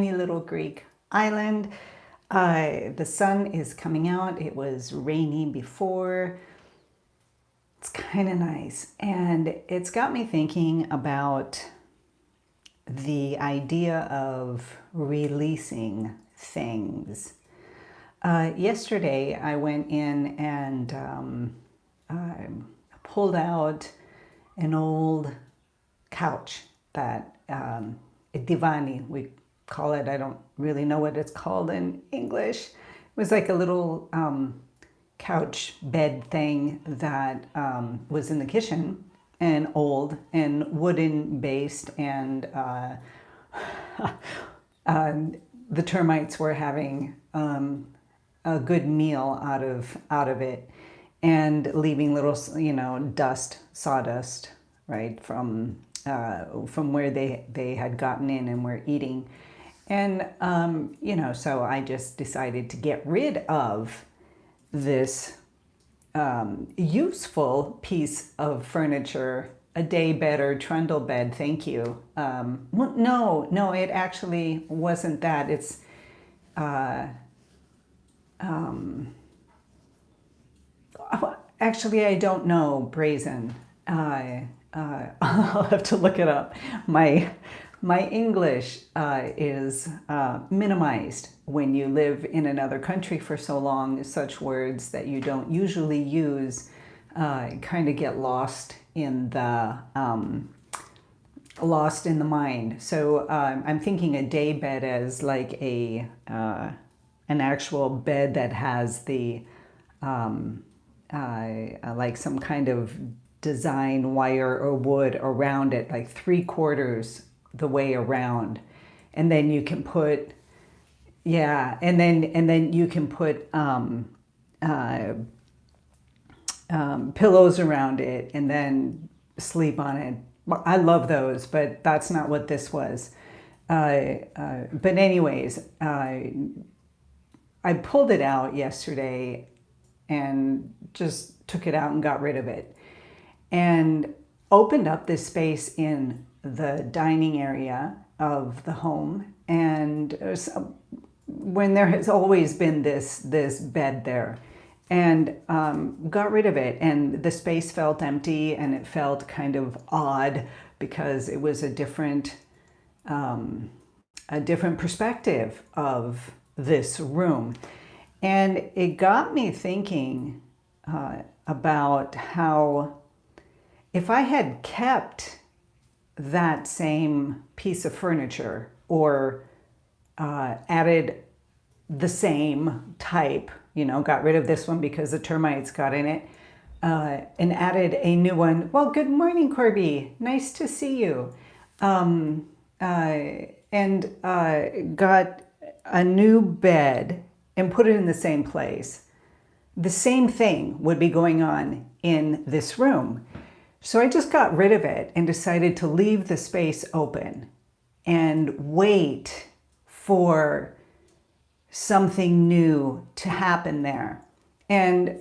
tiny little Greek island. The sun is coming out. It was rainy before. It's kind of nice. And it's got me thinking about the idea of releasing things. Yesterday, I went in and pulled out an old couch that divani, we call it. I don't really know what it's called in English. It was like a little couch bed thing that was in the kitchen, and old and wooden based, and the termites were having a good meal out of it, and leaving little, dust, sawdust, right, from where they had gotten in and were eating. And, so I just decided to get rid of this useful piece of furniture, a day bed or trundle bed, thank you. Well, no, it actually wasn't that. It's, actually, I don't know, brazen. I'll have to look it up. My English is minimized when you live in another country for so long. Such words that you don't usually use kind of get lost in the mind. So I'm thinking a day bed as like an actual bed that has the like some kind of design wire or wood around it, like 3/4 the way around, and then you can put and then you can put pillows around it and then sleep on it. I love those, but that's not what this was. But anyways, I pulled it out yesterday and just took it out and got rid of it, and opened up this space in the dining area of the home. And when there has always been this bed there, and got rid of it, and the space felt empty, and it felt kind of odd because it was a different perspective of this room. And it got me thinking about how if I had kept that same piece of furniture, or added the same type, got rid of this one because the termites got in it, and added a new one. Well, good morning, Corby. Nice to see you. And got a new bed and put it in the same place. The same thing would be going on in this room. So I just got rid of it and decided to leave the space open and wait for something new to happen there. And,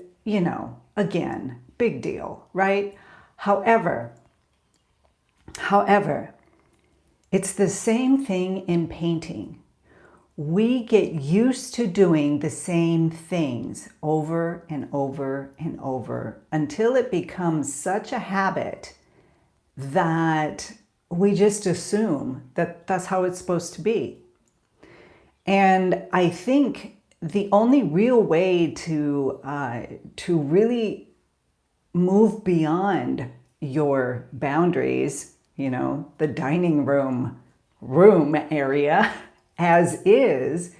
again, big deal, right? However, it's the same thing in painting. We get used to doing the same things over and over and over until it becomes such a habit that we just assume that that's how it's supposed to be. And I think the only real way to really move beyond your boundaries, the dining room area, as is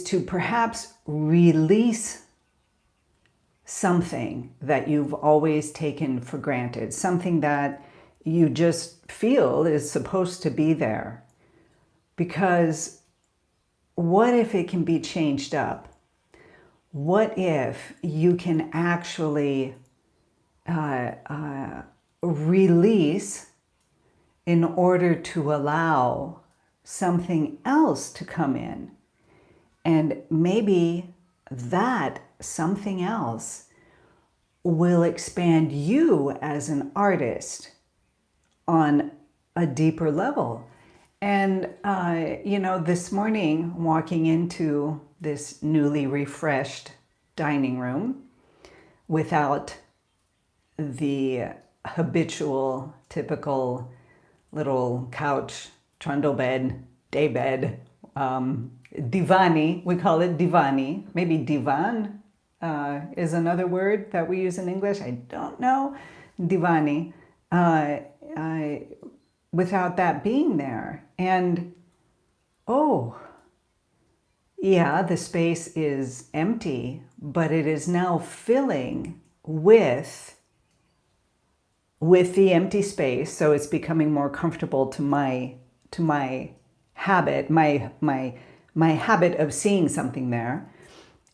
to perhaps release something that you've always taken for granted, something that you just feel is supposed to be there. Because what if it can be changed up? What if you can actually release in order to allow something else to come in? And maybe that something else will expand you as an artist on a deeper level. And, this morning, walking into this newly refreshed dining room without the habitual, typical little couch, trundle bed, day bed, divani, we call it divani. Maybe divan is another word that we use in English. I don't know. Divani. Without that being there. And, oh, yeah, the space is empty, but it is now filling with the empty space. So it's becoming more comfortable to my habit, my habit of seeing something there.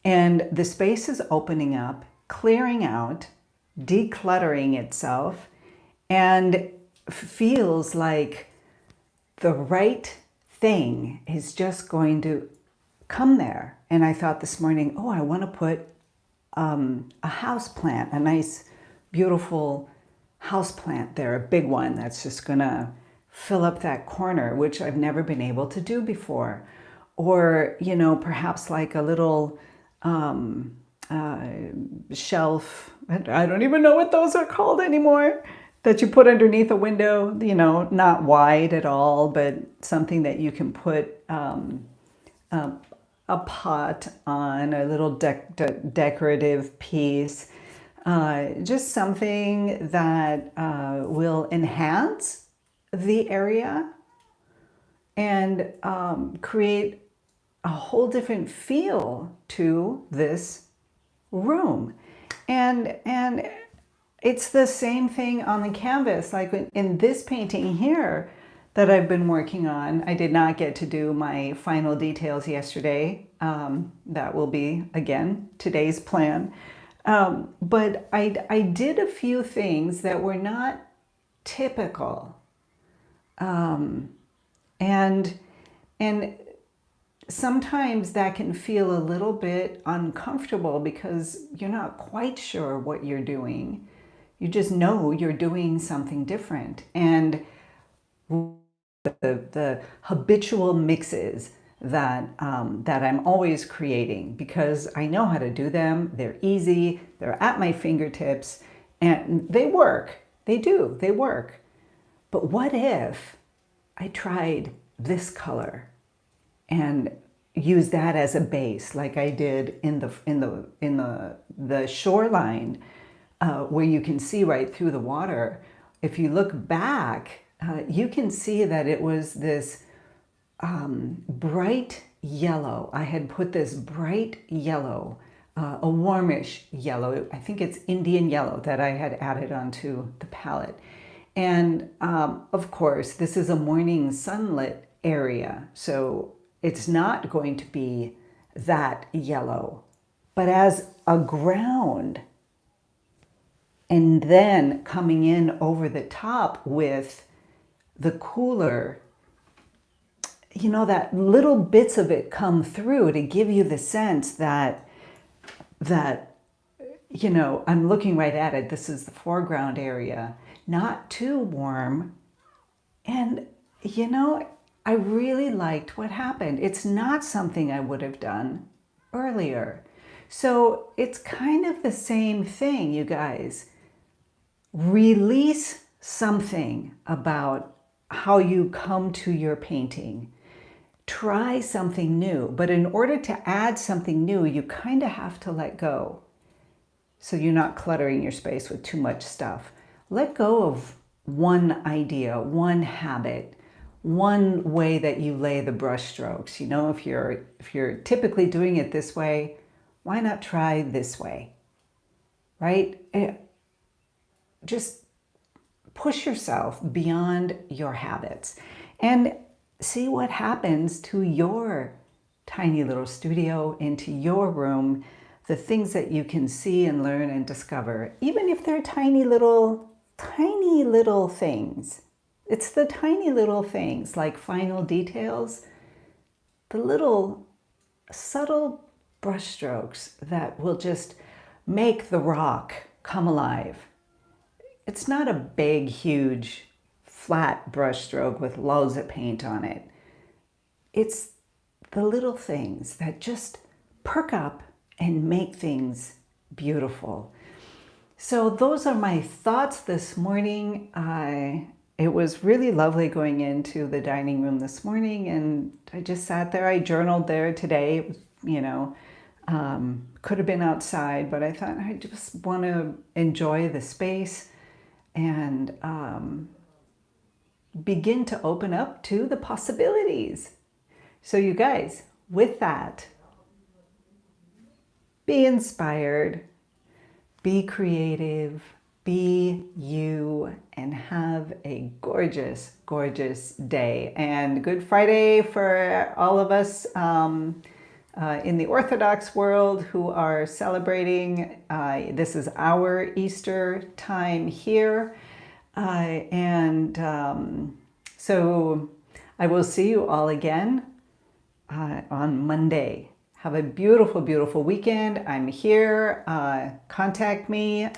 And the space is opening up, clearing out, decluttering itself, and feels like the right thing is just going to come there. And I thought this morning, oh, I want to put a house plant, a nice, beautiful house plant there, a big one that's just going to fill up that corner, which I've never been able to do before. Or, perhaps like a little shelf. I don't even know what those are called anymore, that you put underneath a window, not wide at all, but something that you can put a pot on, a little decorative piece, just something that will enhance the area and create a whole different feel to this room. And it's the same thing on the canvas. Like in this painting here that I've been working on, I did not get to do my final details yesterday. That will be, again, today's plan. But I did a few things that were not typical. And sometimes that can feel a little bit uncomfortable because you're not quite sure what you're doing. You just know you're doing something different. And the habitual mixes that I'm always creating, because I know how to do them. They're easy. They're at my fingertips, and they work. They do. They work. But what if I tried this color and use that as a base, like I did in the shoreline, where you can see right through the water? If you look back, you can see that it was this bright yellow. I had put this bright yellow, a warmish yellow. I think it's Indian yellow that I had added onto the palette. And of course, this is a morning sunlit area, so it's not going to be that yellow. But as a ground, and then coming in over the top with the cooler, that little bits of it come through to give you the sense that I'm looking right at it. This is the foreground area, not too warm. And, I really liked what happened. It's not something I would have done earlier. So it's kind of the same thing, you guys. Release something about how you come to your painting. Try something new, but in order to add something new, you kind of have to let go. So you're not cluttering your space with too much stuff. Let go of one idea, one habit, one way that you lay the brush strokes. If you're typically doing it this way, why not try this way, right? Just push yourself beyond your habits and see what happens to your tiny little studio, into your room, the things that you can see and learn and discover, even if they're tiny little things. It's the tiny little things, like final details, the little subtle brush strokes that will just make the rock come alive. It's not a big, huge, flat brush stroke with loads of paint on it. it's the little things that just perk up and make things beautiful. So those are my thoughts this morning. It was really lovely going into the dining room this morning, and I just sat there. I journaled there today. It was, could have been outside, but I thought I just want to enjoy the space and begin to open up to the possibilities. So you guys, with that, be inspired, be creative, be you, and have a gorgeous, gorgeous day. And Good Friday for all of us in the Orthodox world who are celebrating. This is our Easter time here. So I will see you all again on Monday. Have a beautiful, beautiful weekend. I'm here. Contact me.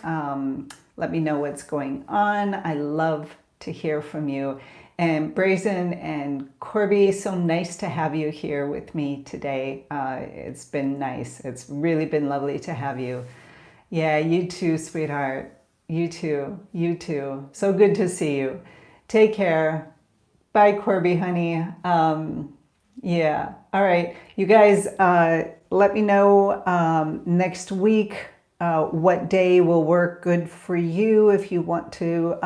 Let me know what's going on. I love to hear from you. And Brazen and Corby, so nice to have you here with me today. It's been nice. It's really been lovely to have you. Yeah, you too, sweetheart. You too. You too. So good to see you. Take care. Bye, Corby, honey. Yeah. All right. You guys, let me know next week what day will work good for you. If you want to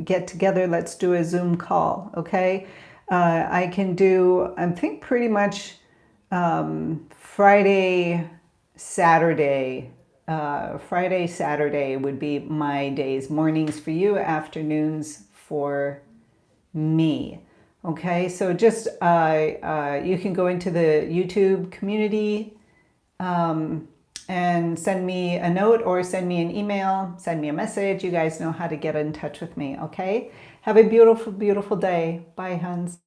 get together, let's do a Zoom call. Okay. I can do, I think pretty much Friday, Saturday. Friday, Saturday would be my days. Mornings for you, afternoons for me. Okay, so just you can go into the YouTube community and send me a note or send me an email, send me a message. You guys know how to get in touch with me, okay? Have a beautiful, beautiful day. Bye, Hans.